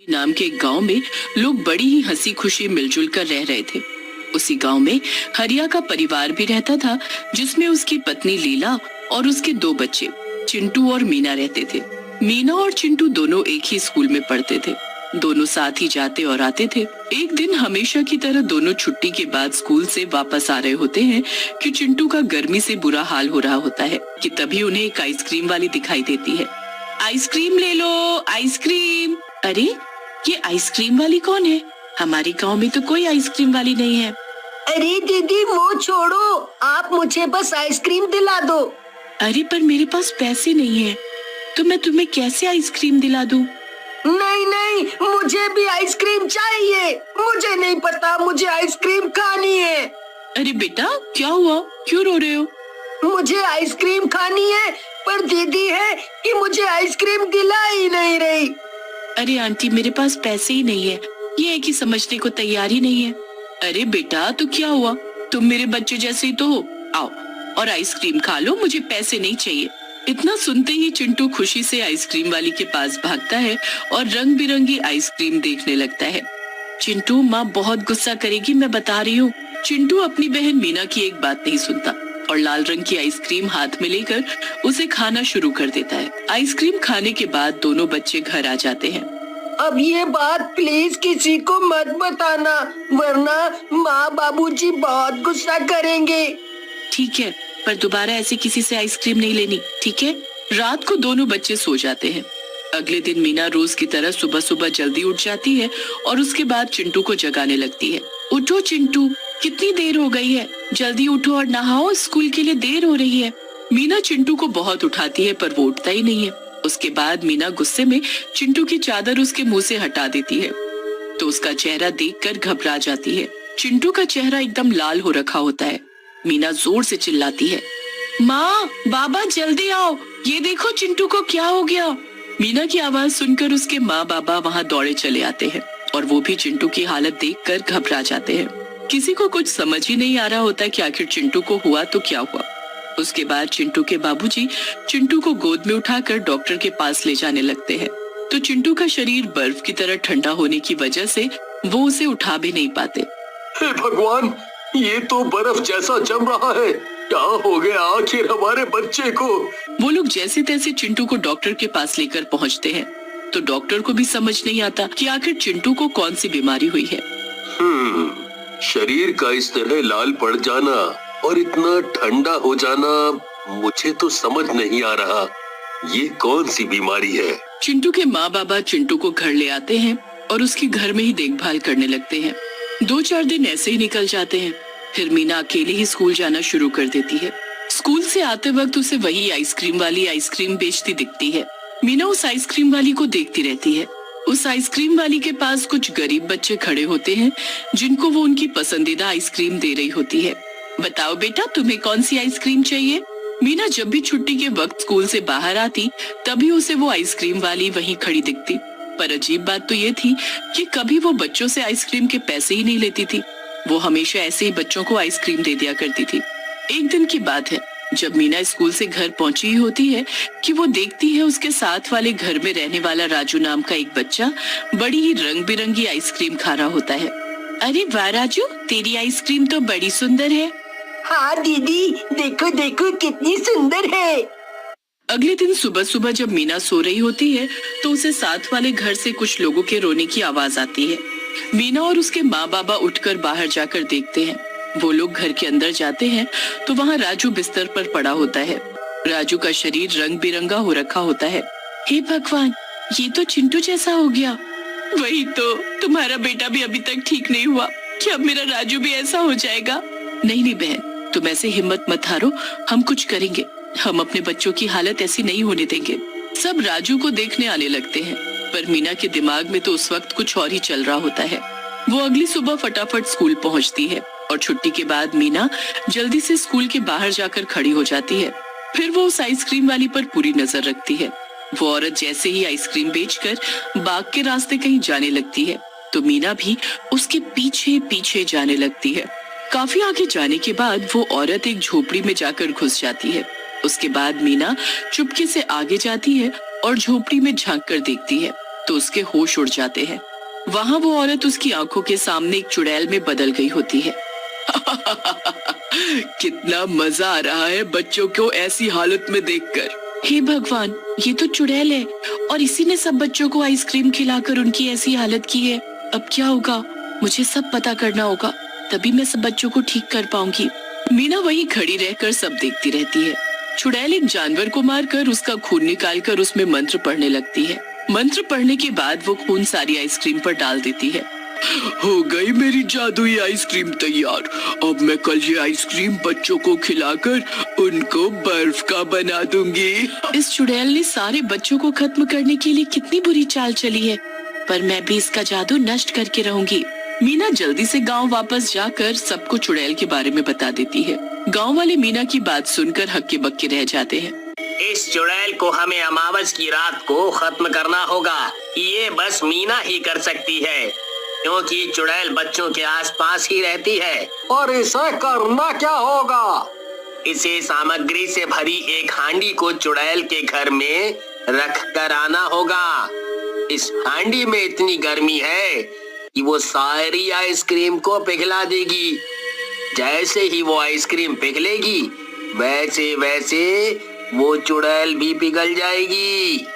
नाम के एक गांव में लोग बड़ी ही हंसी खुशी मिलजुल कर रह रहे थे। उसी गांव में हरिया का परिवार भी रहता था, जिसमें उसकी पत्नी लीला और उसके दो बच्चे चिंटू और मीना रहते थे। मीना और चिंटू दोनों एक ही स्कूल में पढ़ते थे। दोनों साथ ही जाते और आते थे। एक दिन हमेशा की तरह दोनों छुट्टी के बाद स्कूल से वापस आ रहे होते हैं कि चिंटू का गर्मी से बुरा हाल हो रहा होता है कि तभी उन्हें एक आइसक्रीम वाली दिखाई देती है। आइसक्रीम ले लो, आइसक्रीम। अरे ये आइसक्रीम वाली कौन है? हमारे गांव में तो कोई आइसक्रीम वाली नहीं है। अरे दीदी वो छोड़ो, आप मुझे बस आइसक्रीम दिला दो। अरे पर मेरे पास पैसे नहीं है, तो मैं तुम्हें कैसे आइसक्रीम दिला दूं? नहीं नहीं, मुझे भी आइसक्रीम चाहिए। मुझे नहीं पता, मुझे आइसक्रीम खानी है। अरे बेटा क्या हुआ, क्यों रो रहे हो? मुझे आइसक्रीम खानी है, पर दीदी है कि मुझे आइसक्रीम दिला ही नहीं रही। अरे आंटी मेरे पास पैसे ही नहीं है, ये है कि समझने को तैयार ही नहीं है। अरे बेटा तो क्या हुआ, तुम मेरे बच्चे जैसे ही तो हो। आओ और आइसक्रीम खा लो, मुझे पैसे नहीं चाहिए। इतना सुनते ही चिंटू खुशी से आइसक्रीम वाली के पास भागता है और रंग बिरंगी आइसक्रीम देखने लगता है। चिंटू माँ बहुत गुस्सा करेगी, मैं बता रही हूँ। चिंटू अपनी बहन मीना की एक बात नहीं सुनता और लाल रंग की आइसक्रीम हाथ में लेकर उसे खाना शुरू कर देता है। आइसक्रीम खाने के बाद दोनों बच्चे घर आ जाते हैं। अब ये बात प्लीज किसी को मत बताना, वरना माँ बाबूजी बहुत गुस्सा करेंगे। ठीक है, पर दोबारा ऐसे किसी से आइसक्रीम नहीं लेनी, ठीक है? रात को दोनों बच्चे सो जाते हैं। अगले दिन मीना रोज की तरह सुबह सुबह जल्दी उठ जाती है और उसके बाद चिंटू को जगाने लगती है। उठो चिंटू, कितनी देर हो गई है, जल्दी उठो और नहाओ, स्कूल के लिए देर हो रही है। मीना चिंटू को बहुत उठाती है पर वो उठता ही नहीं है। उसके बाद मीना गुस्से में चिंटू की चादर उसके मुंह से हटा देती है तो उसका चेहरा देखकर घबरा जाती है। चिंटू का चेहरा एकदम लाल हो रखा होता है। मीना जोर से चिल्लाती है, माँ बाबा जल्दी आओ, ये देखो चिंटू को क्या हो गया। मीना की आवाज सुनकर उसके माँ बाबा वहाँ दौड़े चले आते हैं और वो भी चिंटू की हालत देखकर घबरा जाते हैं। किसी को कुछ समझ ही नहीं आ रहा होता कि आखिर चिंटू को हुआ तो क्या हुआ। उसके बाद चिंटू के बाबूजी चिंटू को गोद में उठाकर डॉक्टर के पास ले जाने लगते हैं तो चिंटू का शरीर बर्फ की तरह ठंडा होने की वजह से वो उसे उठा भी नहीं पाते। हे भगवान, ये तो बर्फ जैसा जम रहा है, क्या हो गया आखिर हमारे बच्चे को? वो लोग जैसे तैसे चिंटू को डॉक्टर के पास लेकर पहुंचते हैं तो डॉक्टर को भी समझ नहीं आता कि आखिर चिंटू को कौन सी बीमारी हुई है। शरीर का इस तरह लाल पड़ जाना और इतना ठंडा हो जाना मुझे तो समझ नहीं आ रहा, ये कौन सी बीमारी है? चिंटू के माँ बाबा चिंटू को घर ले आते हैं और उसकी घर में ही देखभाल करने लगते हैं। 2-4 दिन ऐसे ही निकल जाते हैं। फिर मीना अकेले ही स्कूल जाना शुरू कर देती है। स्कूल से आते वक्त उसे वही आइसक्रीम वाली आइसक्रीम बेचती दिखती है। मीना उस आइसक्रीम वाली को देखती रहती है। उस आइसक्रीम वाली के पास कुछ गरीब बच्चे खड़े होते हैं जिनको वो उनकी पसंदीदा आइसक्रीम दे रही होती है। बताओ बेटा तुम्हें कौन सी आइसक्रीम चाहिए? मीना जब भी छुट्टी के वक्त स्कूल से बाहर आती तभी उसे वो आइसक्रीम वाली वहीं खड़ी दिखती। पर अजीब बात तो ये थी कि कभी वो बच्चों से आइसक्रीम के पैसे ही नहीं लेती थी। वो हमेशा ऐसे ही बच्चों को आइसक्रीम दे दिया करती थी। एक दिन की बात है, जब मीना स्कूल से घर पहुंची ही होती है कि वो देखती है उसके साथ वाले घर में रहने वाला राजू नाम का एक बच्चा बड़ी ही रंग बिरंगी आइसक्रीम खा रहा होता है। अरे वाह राजू, तेरी आइसक्रीम तो बड़ी सुंदर है। हाँ दीदी, देखो देखो कितनी सुंदर है। अगले दिन सुबह सुबह जब मीना सो रही होती है तो उसे साथ वाले घर से कुछ लोगों के रोने की आवाज आती है। मीना और उसके माँ बाबा उठकर बाहर जाकर देखते हैं। वो लोग घर के अंदर जाते हैं तो वहाँ राजू बिस्तर पर पड़ा होता है। राजू का शरीर रंग बिरंगा हो रखा होता है। हे भगवान, ये तो चिंटू जैसा हो गया। वही तो, तुम्हारा बेटा भी अभी तक ठीक नहीं हुआ कि अब मेरा राजू भी ऐसा हो जाएगा। नहीं नहीं बहन, तुम ऐसे हिम्मत मत हारो, हम कुछ करेंगे। हम अपने बच्चों की हालत ऐसी नहीं होने देंगे। सब राजू को देखने आने लगते हैं पर मीना के दिमाग में तो उस वक्त कुछ और ही चल रहा होता है। वो अगली सुबह फटाफट स्कूल पहुंचती है और छुट्टी के बाद मीना जल्दी से स्कूल के बाहर जाकर खड़ी हो जाती है। फिर वो उस आइसक्रीम वाली पर पूरी नजर रखती है। वो औरत जैसे ही आइसक्रीम बेचकर बाग के रास्ते कहीं जाने लगती है तो मीना भी उसके पीछे पीछे जाने लगती है। काफी आगे जाने के बाद वो औरत एक झोपड़ी में जाकर घुस जाती है। उसके बाद मीना चुपके से आगे जाती है और झोपड़ी में झांक कर देखती है तो उसके होश उड़ जाते हैं। वहाँ वो औरत उसकी आंखों के सामने एक चुड़ैल में बदल गई होती है। कितना मजा आ रहा है बच्चों को ऐसी हालत में देखकर। हे भगवान, ये तो चुड़ैल है और इसी ने सब बच्चों को आइसक्रीम खिलाकर उनकी ऐसी हालत की है। अब क्या होगा? मुझे सब पता करना होगा, तभी मैं सब बच्चों को ठीक कर पाऊंगी। मीना वहीं खड़ी रहकर सब देखती रहती है। चुड़ैल एक जानवर को मारकर उसका खून निकालकर उसमें मंत्र पढ़ने लगती है। मंत्र पढ़ने के बाद वो खून सारी आइसक्रीम पर डाल देती है। हो गई मेरी जादुई आइसक्रीम तैयार। अब मैं कल ये आइसक्रीम बच्चों को खिलाकर उनको बर्फ का बना दूंगी। इस चुड़ैल ने सारे बच्चों को खत्म करने के लिए कितनी बुरी चाल चली है, पर मैं भी इसका जादू नष्ट करके रहूंगी। मीना जल्दी से गांव वापस जाकर सबको चुड़ैल के बारे में बता देती है। गांव वाले मीना की बात सुनकर हक्के बक्के रह जाते हैं। इस चुड़ैल को हमें अमावस की रात को खत्म करना होगा। ये बस मीना ही कर सकती है, क्योंकि चुड़ैल बच्चों के आसपास ही रहती है। और इसे करना क्या होगा? इसे सामग्री से भरी एक हांडी को चुड़ैल के घर में रख कर आना होगा। इस हांडी में इतनी गर्मी है कि वो सारी आइसक्रीम को पिघला देगी। जैसे ही वो आइसक्रीम पिघलेगी, वैसे वैसे वो चुड़ैल भी पिघल जाएगी।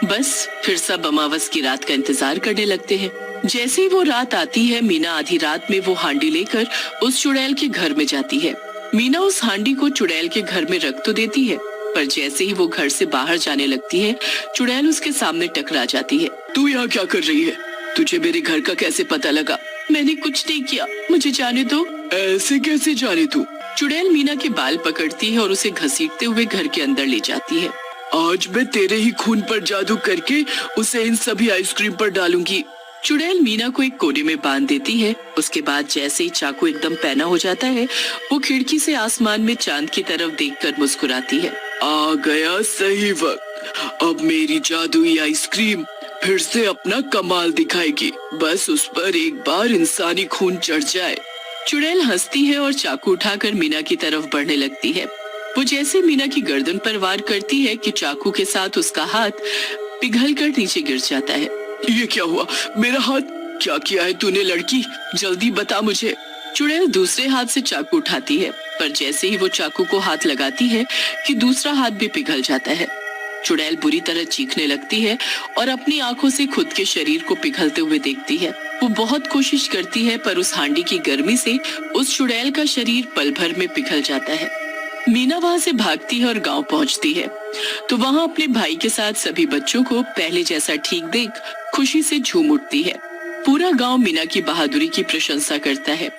बस फिर सब अमावस की रात का इंतजार करने लगते हैं। जैसे ही वो रात आती है, मीना आधी रात में वो हांडी लेकर उस चुड़ैल के घर में जाती है। मीना उस हांडी को चुड़ैल के घर में रख तो देती है, पर जैसे ही वो घर से बाहर जाने लगती है, चुड़ैल उसके सामने टकरा जाती है। तू यहाँ क्या कर रही है? तुझे मेरे घर का कैसे पता लगा? मैंने कुछ नहीं किया, मुझे जाने दो। ऐसे कैसे जाने तू? चुड़ैल मीना के बाल पकड़ती है और उसे घसीटते हुए घर के अंदर ले जाती है। आज मैं तेरे ही खून पर जादू करके उसे इन सभी आइसक्रीम पर डालूंगी। चुड़ैल मीना को एक कोने में बांध देती है। उसके बाद जैसे ही चाकू एकदम पैना हो जाता है, वो खिड़की से आसमान में चांद की तरफ देखकर मुस्कुराती है। आ गया सही वक्त। अब मेरी जादुई आइसक्रीम फिर से अपना कमाल दिखाएगी। बस उस पर एक बार इंसानी खून चढ़ जाए। चुड़ैल हंसती है और चाकू उठाकर मीना की तरफ बढ़ने लगती है। वो जैसे मीना की गर्दन पर वार करती है कि चाकू के साथ उसका हाथ पिघलकर नीचे गिर जाता है। ये क्या हुआ? मेरा हाथ क्या किया है तूने लड़की? जल्दी बता मुझे। चुड़ैल दूसरे हाथ से चाकू उठाती है, पर जैसे ही वो चाकू को हाथ लगाती है कि दूसरा हाथ भी पिघल जाता है। चुड़ैल बुरी तरह चीखने लगती है और अपनी आंखों से खुद के शरीर को पिघलते हुए देखती है। वो बहुत कोशिश करती है, पर उस हांडी की गर्मी से उस चुड़ैल का शरीर पल भर में पिघल जाता है। मीना वहाँ से भागती है और गांव पहुँचती है, तो वहाँ अपने भाई के साथ सभी बच्चों को पहले जैसा ठीक देख खुशी से झूम उठती है। पूरा गांव मीना की बहादुरी की प्रशंसा करता है।